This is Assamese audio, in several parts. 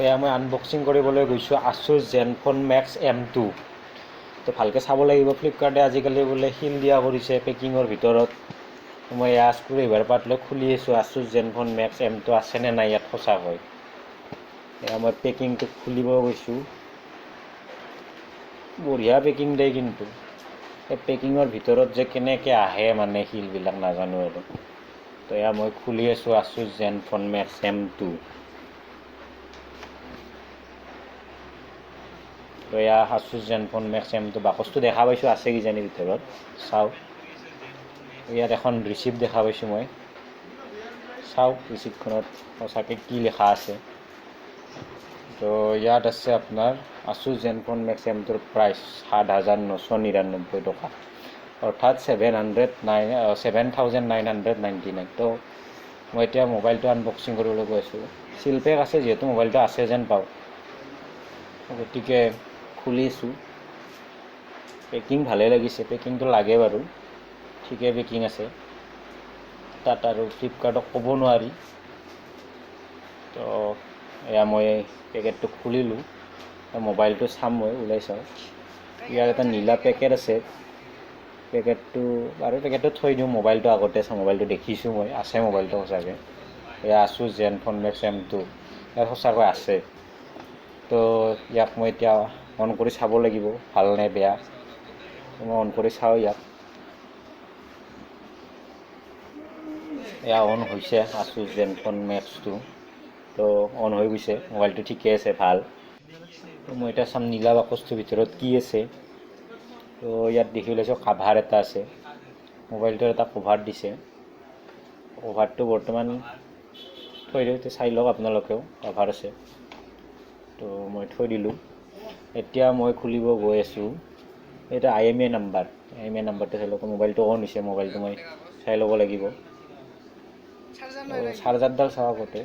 এয়া মই আনবক্সিং কৰিবলৈ গৈছোঁ Asus Zenfone Max M2। তো ভালকৈ চাব লাগিব। ফ্লিপকাৰ্টে আজিকালি বোলে শিল দিয়া কৰিছে পেকিঙৰ ভিতৰত। মই এয়া স্ক্ৰুড্ৰাইভাৰ পাৰ্ট লৈ খুলি আছোঁ Asus Zenfone Max M2 আছেনে নাই ইয়াত সঁচাকৈ। এয়া মই পেকিংটো খুলিব গৈছোঁ। বঢ়িয়া পেকিং দিয়ে, কিন্তু এই পেকিঙৰ ভিতৰত যে কেনেকৈ আহে মানে শিলবিলাক নাজানো আৰু। তো এয়া মই খুলি আছোঁ Asus Zenfone Max M2। তো এয়া Asus Zenfone Max M2 বাকচটো দেখা পাইছোঁ আছে কিজানি ভিতৰত, চাওক। ইয়াত এখন ৰিচিপ্ট দেখা পাইছোঁ মই, চাওক ৰিচিপ্টখনত সঁচাকৈ কি লিখা আছে। তো ইয়াত আছে আপোনাৰ Asus Zenfone Max M2ৰ প্ৰাইচ ৭,৯৯৯ টকা, অৰ্থাৎ 7,999। তো মই এতিয়া মোবাইলটো আনবক্সিং কৰিবলৈ গৈ আছোঁ। চিলপেক আছে যিহেতু মোবাইলটো আছে যেন পাওঁ, গতিকে খুলিছোঁ। পেকিং ভালেই লাগিছে, পেকিংটো লাগে বাৰু, ঠিকে পেকিং আছে। তাত আৰু ফ্লিপকাৰ্টক ক'ব নোৱাৰি। তো এয়া মই পেকেটটো খুলিলোঁ, মোবাইলটো চাম, মই ওলাই চাওঁ। ইয়াৰ এটা নীলা পেকেট আছে, পেকেটটো থৈ দিওঁ। মোবাইলটো আগতে চাওঁ, মোবাইলটো দেখিছোঁ মই, আছে মোবাইলটো সঁচাকৈ। এয়া Asus Zenfone Max M2 ইয়াত সঁচাকৈ আছে। তো ইয়াক মই এতিয়া অন কৰি চাব লাগিব ভাল নে বেয়া। মই অন কৰি চাওঁ ইয়াক। এয়া অন হৈছে Asus Zenfone Max2। তো অন হৈ গৈছে, মোবাইলটো ঠিকে আছে, ভাল। তো মই এতিয়া চাম নীলা বাকচটোৰ ভিতৰত কি আছে। তো ইয়াত দেখি লৈছোঁ কাভাৰ এটা আছে, মোবাইলটোৰ এটা কভাৰ দিছে। কভাৰটো বৰ্তমান থৈ দিওঁ, চাই লওক আপোনালোকেও, কভাৰ আছে। তো মই থৈ দিলোঁ। এতিয়া মই খুলিব গৈ আছোঁ। এইটো IMEI নাম্বাৰ, IMEI নাম্বাৰটো চাই লওক। মোবাইলটো অন হৈছে, মোবাইলটো মই চাই ল'ব লাগিব। চাৰ্জাৰডাল চাওঁ আগতে।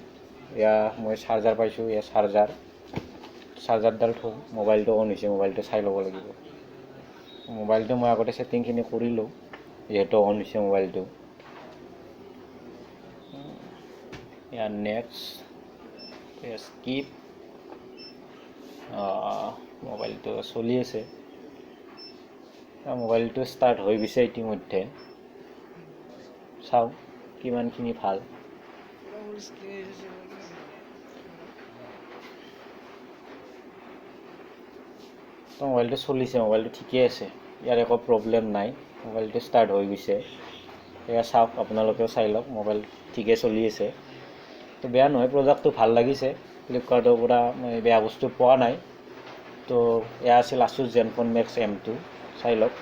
এয়া মই চাৰ্জাৰ পাইছোঁ, এয়া চাৰ্জাৰডাল থওঁ। মোবাইলটো অন হৈছে, মোবাইলটো চাই ল'ব লাগিব। মোবাইলটো মই আগতে ছেটিংখিনি কৰিলোঁ, যিহেতু অন হৈছে মোবাইলটো। এয়া নেক্সট, স্কিপ। মোবাইলটো চলি আছে, মোবাইলটো ষ্টাৰ্ট হৈ গৈছে ইতিমধ্যে। চাওঁ কিমানখিনি ভাল। তো মোবাইলটো চলিছে, মোবাইলটো ঠিকে আছে, ইয়াৰ একো প্ৰব্লেম নাই। মোবাইলটো ষ্টাৰ্ট হৈ গৈছে, এয়া চাওক, আপোনালোকেও চাই লওক। মোবাইল ঠিকে চলি আছে, তো বেয়া নহয়। প্ৰডাক্টটো ভাল লাগিছে, ফ্লিপকাৰ্টৰ পৰা মই বেয়া বস্তু পোৱা নাই। তো এয়া আছিল Asus Zenfone Max M2, চাই লওক।